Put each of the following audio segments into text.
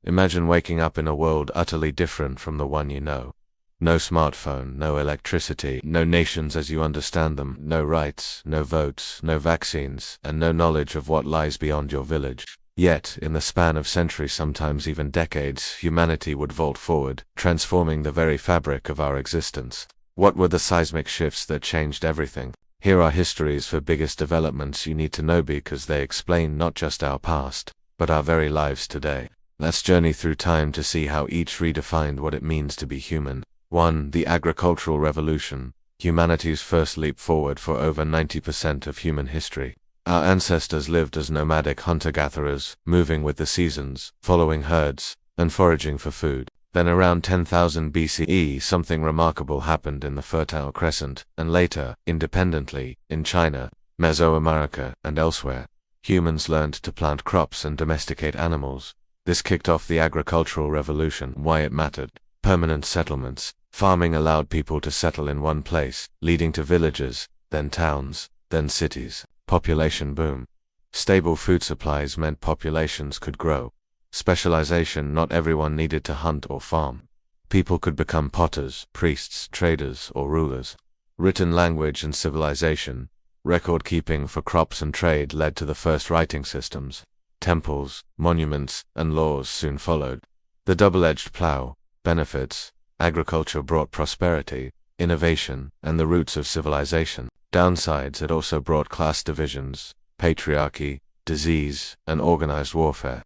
Imagine waking up in a world utterly different from the one you know. No smartphone, no electricity, no nations as you understand them, no rights, no votes, no vaccines, and no knowledge of what lies beyond your village. Yet, in the span of centuries, sometimes even decades, humanity would vault forward, transforming the very fabric of our existence. What were the seismic shifts that changed everything? Here are histories for biggest developments you need to know because they explain not just our past, but our very lives today. Let's journey through time to see how each redefined what it means to be human. 1. The Agricultural Revolution, humanity's first leap forward for over 90% of human history. Our ancestors lived as nomadic hunter-gatherers, moving with the seasons, following herds, and foraging for food. Then around 10,000 BCE, something remarkable happened in the Fertile Crescent, and later, independently, in China, Mesoamerica, and elsewhere. Humans learned to plant crops and domesticate animals. This kicked off the Agricultural Revolution. Why it mattered? Permanent settlements. Farming allowed people to settle in one place, leading to villages, then towns, then cities. Population boom. Stable food supplies meant populations could grow. Specialization. Not everyone needed to hunt or farm. People could become potters, priests, traders, or rulers. Written language and civilization. Record keeping for crops and trade led to the first writing systems. Temples, monuments, and laws soon followed. The double-edged plow. Benefits. Agriculture brought prosperity, innovation, and the roots of civilization. Downsides. It also brought class divisions, patriarchy, disease, and organized warfare.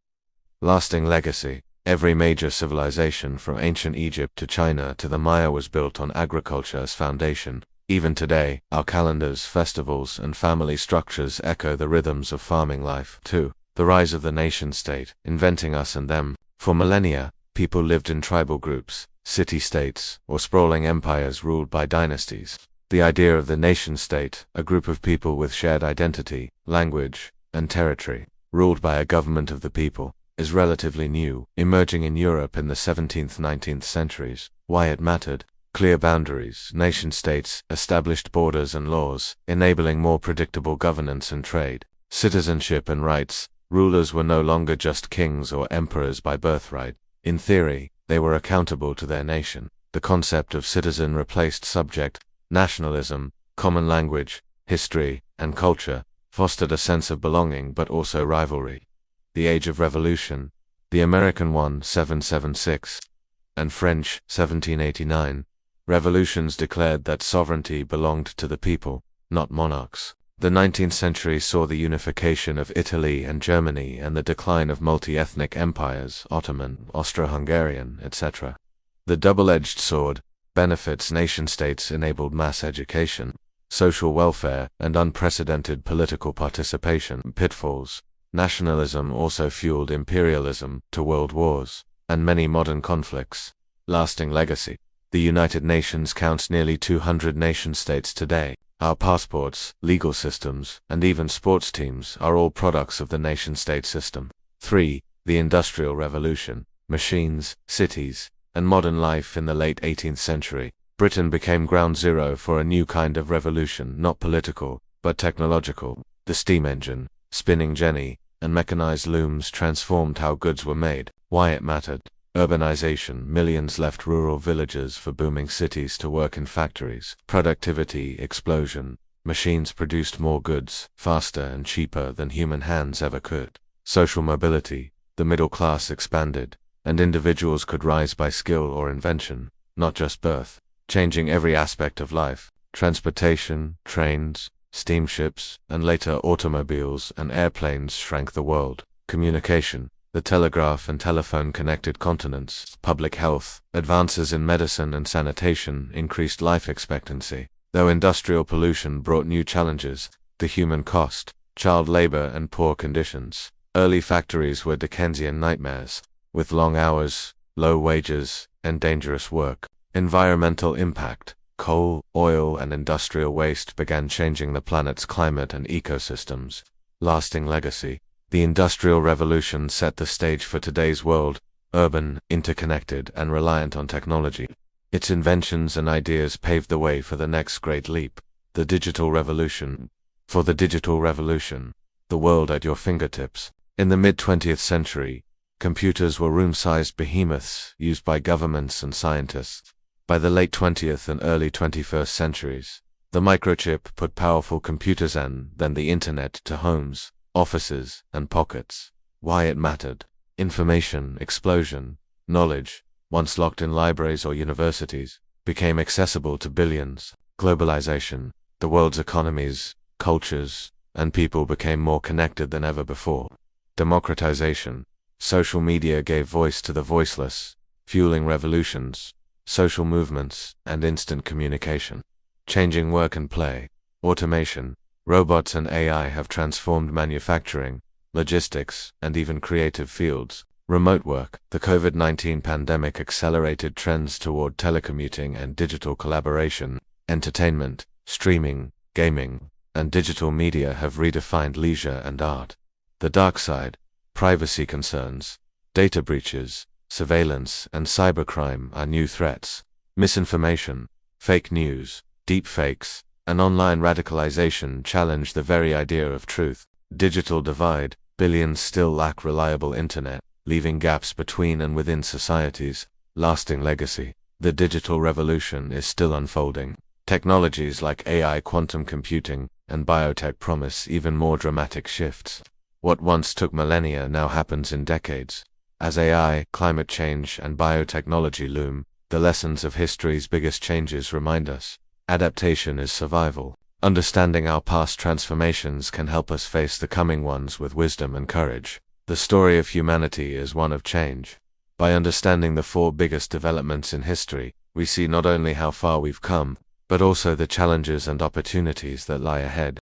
Lasting legacy. Every major civilization from ancient Egypt to China to the Maya was built on agriculture as foundation. Even today, our calendars, festivals, and family structures echo the rhythms of farming life. 2. The rise of the nation-state, inventing us and them. For millennia, people lived in tribal groups, city-states, or sprawling empires ruled by dynasties. The idea of the nation-state, a group of people with shared identity, language, and territory, ruled by a government of the people, is relatively new, emerging in Europe in the 17th–19th centuries. Why it mattered? Clear boundaries. Nation-states established borders and laws, enabling more predictable governance and trade. Citizenship and rights. Rulers were no longer just kings or emperors by birthright. In theory, they were accountable to their nation. The concept of citizen replaced subject. Nationalism, common language, history, and culture fostered a sense of belonging but also rivalry. The Age of Revolution, the American one 1776, and French 1789, revolutions declared that sovereignty belonged to the people, not monarchs. The 19th century saw the unification of Italy and Germany and the decline of multi-ethnic empires, Ottoman, Austro-Hungarian, etc. The double-edged sword. Benefits. Nation-states enabled mass education, social welfare, and unprecedented political participation. Pitfalls. Nationalism also fueled imperialism, to world wars, and many modern conflicts. Lasting legacy. The United Nations counts nearly 200 nation-states today. Our passports, legal systems, and even sports teams are all products of the nation-state system. 3. The Industrial Revolution. Machines, cities, and modern life in the late 18th century. Britain became ground zero for a new kind of revolution, not political, but technological. The steam engine, spinning jenny, and mechanized looms transformed how goods were made. Why it mattered? Urbanization. Millions left rural villages for booming cities to work in factories. Productivity explosion. Machines produced more goods, faster and cheaper than human hands ever could. Social mobility. The middle class expanded, and individuals could rise by skill or invention, not just birth, changing every aspect of life. Transportation, trains, steamships, and later automobiles and airplanes shrank the world. Communication. The telegraph and telephone connected continents. Public health. Advances in medicine and sanitation increased life expectancy. Though industrial pollution brought new challenges, the human cost, child labor and poor conditions. Early factories were Dickensian nightmares, with long hours, low wages, and dangerous work. Environmental impact. Coal, oil, and industrial waste began changing the planet's climate and ecosystems. Lasting legacy. The Industrial Revolution set the stage for today's world, urban, interconnected, and reliant on technology. Its inventions and ideas paved the way for the next great leap, the Digital Revolution. For the Digital Revolution, the world at your fingertips. In the mid-20th century, Computers were room-sized behemoths used by governments and scientists. By the late 20th and early 21st centuries, the microchip put powerful computers and then the internet to homes, offices, and pockets. Why it mattered. Information explosion. Knowledge, once locked in libraries or universities, became accessible to billions. Globalization. The world's economies, cultures, and people became more connected than ever before. Democratization. Social media gave voice to the voiceless, fueling revolutions, social movements, and instant communication. Changing work and play. Automation. Robots and AI have transformed manufacturing, logistics, and even creative fields. Remote work. The COVID-19 pandemic accelerated trends toward telecommuting and digital collaboration. Entertainment, streaming, gaming, and digital media have redefined leisure and art. The dark side. Privacy concerns, data breaches, surveillance, and cybercrime are new threats. Misinformation, fake news, deepfakes, and online radicalization challenge the very idea of truth. Digital divide. Billions still lack reliable internet, leaving gaps between and within societies. Lasting legacy. The digital revolution is still unfolding. Technologies like AI, quantum computing, and biotech promise even more dramatic shifts. What once took millennia now happens in decades. As AI, climate change, and biotechnology loom, the lessons of history's biggest changes remind us. Adaptation is survival. Understanding our past transformations can help us face the coming ones with wisdom and courage. The story of humanity is one of change. By understanding the 4 biggest developments in history, we see not only how far we've come, but also the challenges and opportunities that lie ahead.